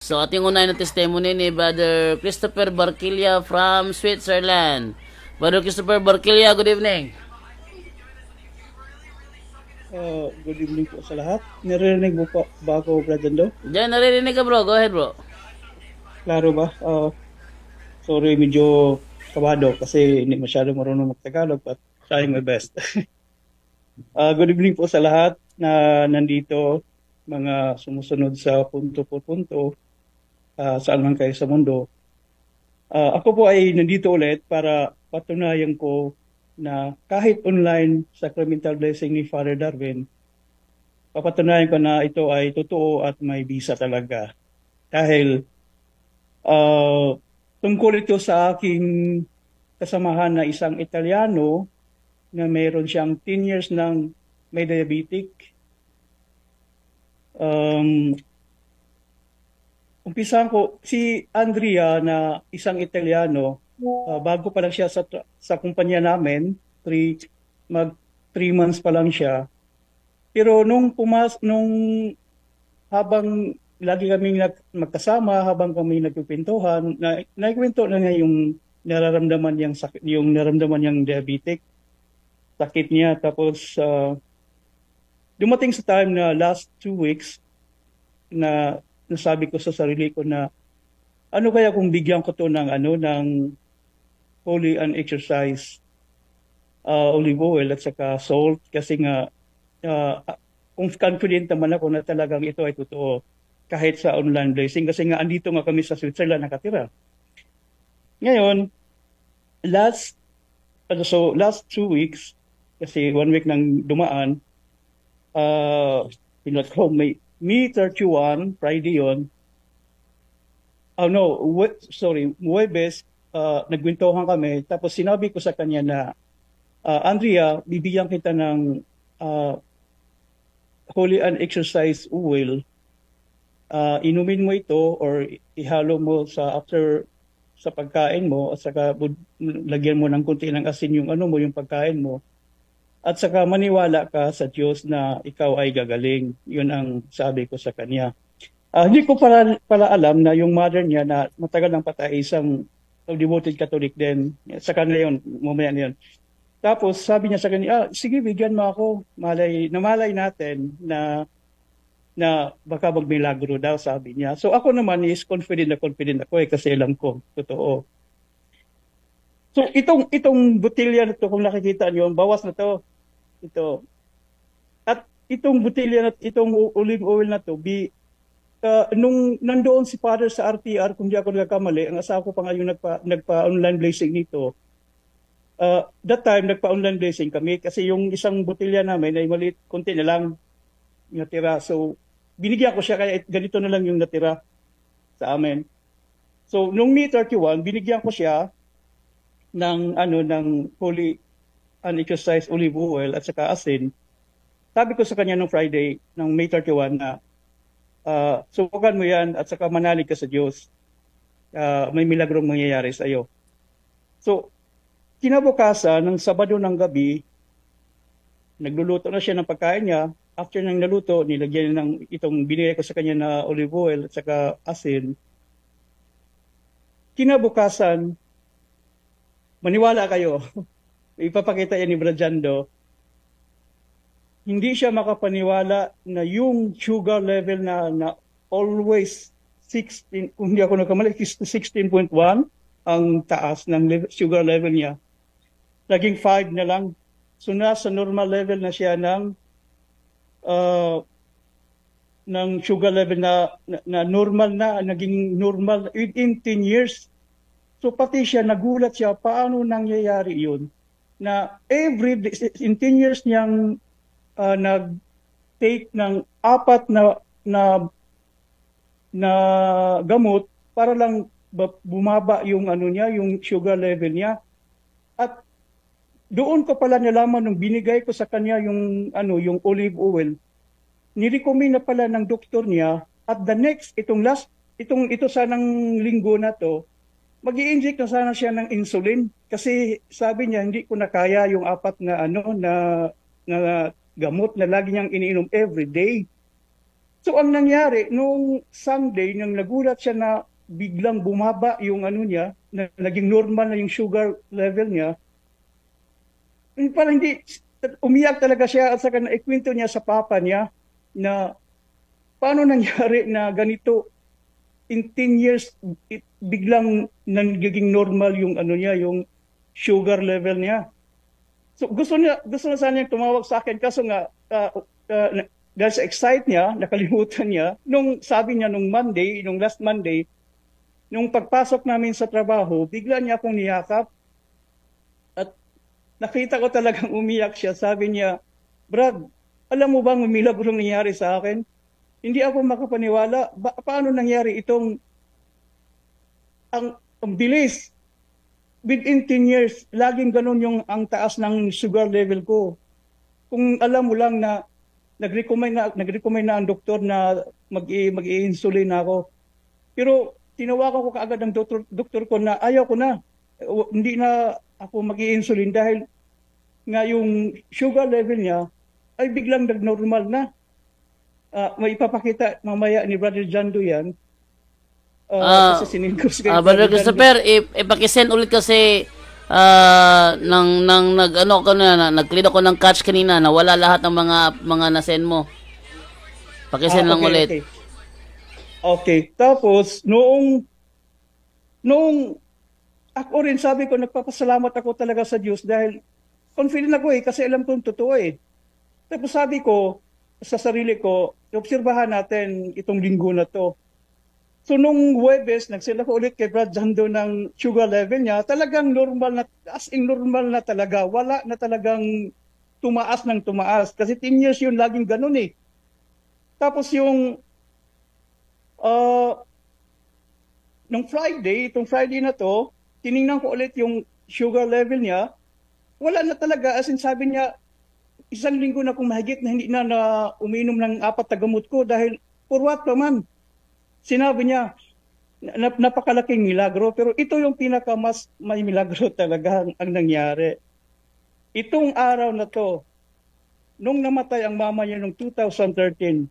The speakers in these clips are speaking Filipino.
So ating unahin na testimony ni Brother Christopher Barquilla from Switzerland. Brother Christopher Barquilla, good evening. Good evening po sa lahat. Naririnig mo po ba ako, Brother Lo? Diyan, naririnig ka bro. Go ahead bro. Klaro ba? Sorry, medyo kabado kasi hindi masyado marunong mag-Tagalog but trying my best. Good evening po sa lahat na nandito, mga sumusunod sa punto po punto, saan man kayo sa mundo. Ako po ay nandito ulit para patunayan ko na kahit online sacramental blessing ni Father Darwin, papatunayan ko na ito ay totoo at may bisa talaga. Dahil tungkol ito sa aking kasamahan na isang Italiano na mayroon siyang 10 years ng may diabetic. Umpisahan ko, si Andrea na isang Italiano, bago pa lang siya sa kumpanya namin, mag 3 months pa lang siya. Pero nung habang lagi kaming magkasama, habang kami nagpipintuhan, naikwento na niya yung nararamdaman niyang sakit, yung nararamdaman niyang diabetic, sakit niya. Tapos dumating sa time na last 2 weeks na nasabi ko sa sarili ko na ano kaya kung bigyan ko to ng holy and exercise olive oil at saka salt, kasi nga kung confident naman ako na talagang ito ay totoo kahit sa online blessing, kasi nga andito nga kami sa Switzerland nakatira. Ngayon, last 2 weeks, kasi 1 week nang dumaan, pinot ko, May 31, Friday yun. Huwebes, nagwintohan kami. Tapos sinabi ko sa kanya na, Andrea, bibigyan kita ng holy and exercise oil. Inumin mo ito or ihalo mo sa pagkain mo, at saka lagyan mo ng kunti ng asin yung pagkain mo. At saka maniwala ka sa Diyos na ikaw ay gagaling. Yun ang sabi ko sa kanya. Hindi ko pala alam na yung mother niya na matagal nang patay, isang devoted Catholic din. Sa kanila yun, mamaya na yun. Tapos sabi niya sa kanya, sige, bigyan mo ako. Namalay natin na baka magmilagro daw, sabi niya. So ako naman is confident ako kasi alam ko, totoo. So itong botilya na to, kung nakikita niyo, bawas na to. Ito. At itong botilya na itong olive oil na to, nung nandoon si Father sa RTR, kung di ako nagkakamali, ang asawa ko pa nga yung nagpa-online blessing nito. That time, nagpa-online blessing kami kasi yung isang botilya namin ay maliit, konti na lang natira. So, binigyan ko siya kaya ganito na lang yung natira sa amin. So, nung May 31, binigyan ko siya ng holy and exercise olive oil at saka asin. Sabi ko sa kanya nung Friday, ng May 31 na, subukan mo yan at saka manalig ka sa Diyos. May milagrong mangyayari sa iyo. So, kinabukasan, ng Sabado ng gabi, nagluluto na siya ng pagkain niya. After nang naluto, nilagyan niya ng itong binigay ko sa kanya na olive oil at saka asin. Kinabukasan, maniwala kayo, ipapakita yan ni Brajando, hindi siya makapaniwala na yung sugar level na always 16, kung hindi ako nagkamali, 16.1 ang taas ng sugar level niya. Naging 5 na lang. So nasa normal level na siya ng sugar level na normal na, naging normal within 10 years. So pati siya, nagulat siya, paano nangyayari yun? Na every day, in 10 years niyang nag-take ng 4 na gamot para lang bumaba yung yung sugar level niya. At doon ko pala nalaman nung binigay ko sa kanya yung olive oil. Nirecommend na pala ng doktor niya at ito sanang linggo na to, mag-i-inject na sana siya ng insulin kasi sabi niya hindi ko na kaya yung 4 na gamot na lagi niyang iniinom every day. So ang nangyari, nung Sunday, nang nagulat siya na biglang bumaba yung ano niya, na naging normal na yung sugar level niya, parang hindi, umiyak talaga siya at saka naikwento niya sa papa niya na paano nangyari na ganito in 10 years biglang nagiging normal yung ano niya, yung sugar level niya. So gusto na sana niyang tumawag sa akin kaso nga dahil sa excite niya, nakalimutan niya nung sabi niya nung Monday, nung last Monday, nung pagpasok namin sa trabaho, bigla niya akong niyakap at nakita ko talagang umiyak siya. Sabi niya, Brad, alam mo bang milagrong nangyari sa akin? Hindi ako makapaniwala. Paano nangyari itong ang bilis? Within 10 years, laging ganun yung ang taas ng sugar level ko. Kung alam mo lang na nag-recommend na ang doktor na mag-i-insulin ako. Pero tinawagan ko kaagad ng doktor ko na ayaw ko na. Hindi na ako mag-i-insulin dahil nga yung sugar level niya ay biglang nag-normal na. May ipapakita mamaya ni Brother Jando yan. Kasi sinend ko sa Brother Christopher, ipakisend ulit kasi nang nag-ano ko na, nag-clean ako ng catch kanina, nawala lahat ng mga na-send mo. Pakisend lang ulit. Okay. Tapos, noong ako rin sabi ko, nagpapasalamat ako talaga sa Diyos dahil confident ako kasi alam kong totoo Tapos sabi ko sa sarili ko, obserbahan natin itong linggo na to. So nung Huwebes, nagsila ko ulit kay Brad Jando ng sugar level niya, talagang normal na, as in normal na talaga. Wala na talagang tumaas ng tumaas. Kasi 10 years yun, laging ganun Tapos yung, nung itong Friday na to, tiningnan ko ulit yung sugar level niya, wala na talaga. As in sabi niya, isang linggo na kung mahigit na hindi na uminom ng 4 na gamot ko dahil for what naman? Sinabi niya, napakalaking milagro, pero ito yung pinakamas may milagro talaga ang nangyari. Itong araw na to, nung namatay ang mama niya noong 2013,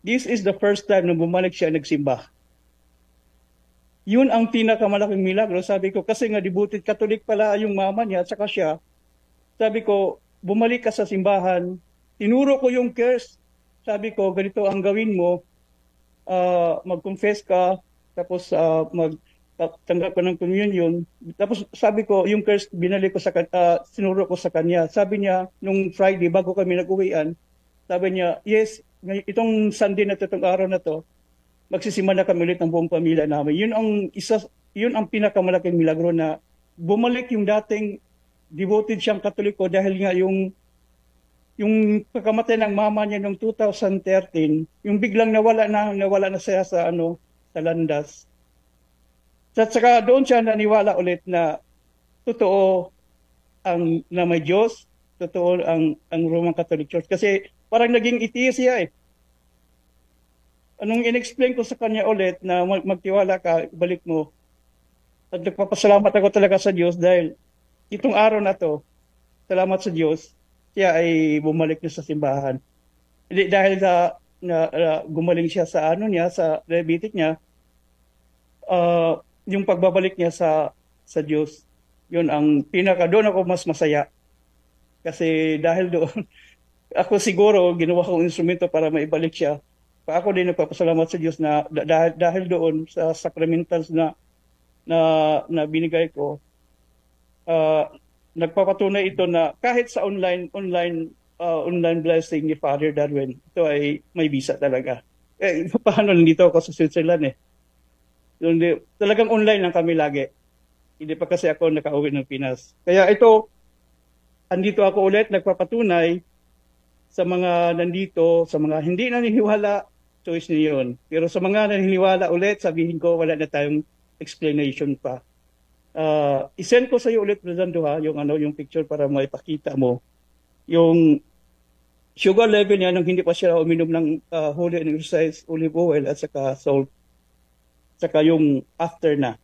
this is the first time nung bumalik siya nagsimba. Yun ang pinakamalaking milagro. Sabi ko, kasi nga devoted Catholic pala yung mama niya at saka siya. Sabi ko, bumalik ka sa simbahan, tinuro ko yung curse. Sabi ko, ganito ang gawin mo, mag-confess ka, tapos magtanggap ka ng communion. Tapos sabi ko, yung curse binalik ko sinuro ko sa kanya. Sabi niya, nung Friday, bago kami nag-uwian, sabi niya, yes, itong Sunday na itong araw na to, magsisimula kami ulit ng buong pamilya namin. Yun ang pinakamalaking milagro na bumalik yung dating devoted siyang Katoliko dahil nga yung pagkamatay ng mama niya noong 2013, yung biglang nawala na siya sa landas. At saka doon siya naniwala ulit na totoo na may Diyos, totoo ang Roman Catholic Church. Kasi parang naging atheist siya Anong in-explain ko sa kanya ulit na magtiwala ka, balik mo. At nagpapasalamat ako talaga sa Diyos dahil itong araw na to, salamat sa Diyos, siya ay bumalik niya sa simbahan. Hindi dahil gumaling siya sa sa diabetic niya, yung pagbabalik niya sa Diyos, yun ang doon ako mas masaya. Kasi dahil doon, ako siguro ginawa kong instrumento para maibalik siya. Ako din nagpapasalamat sa Diyos na dahil doon sa sacramentals na binigay ko, nagpapatunay ito na kahit sa online blessing ni Father Darwin, ito ay may visa talaga. Paano nandito ako sa Switzerland talagang online lang kami lagi. Hindi pa kasi ako nakauwi ng Pinas. Kaya ito, andito ako ulit, nagpapatunay sa mga nandito, sa mga hindi naniniwala, choice niyo yun. Pero sa mga naniniwala ulit, sabihin ko, wala na tayong explanation pa. I-send ko sa iyo ulit, Brother yung picture para maipakita mo yung sugar level niya nung hindi pa siya uminom ng holy and exercise olive oil at saka salt, saka yung after na.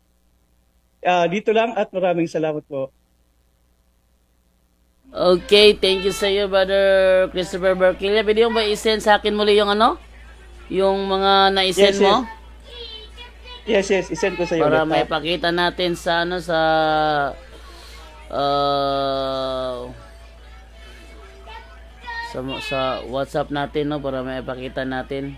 Dito lang at maraming salamat po. Okay, thank you sa iyo, Brother Christopher Barquilla. Pwede yung ba i-send sa akin muli yung yung mga na-send Yes, mo? Yes, isend ko sa iyo. Para may pakita natin sa ano sa WhatsApp natin, no, para may pakita natin.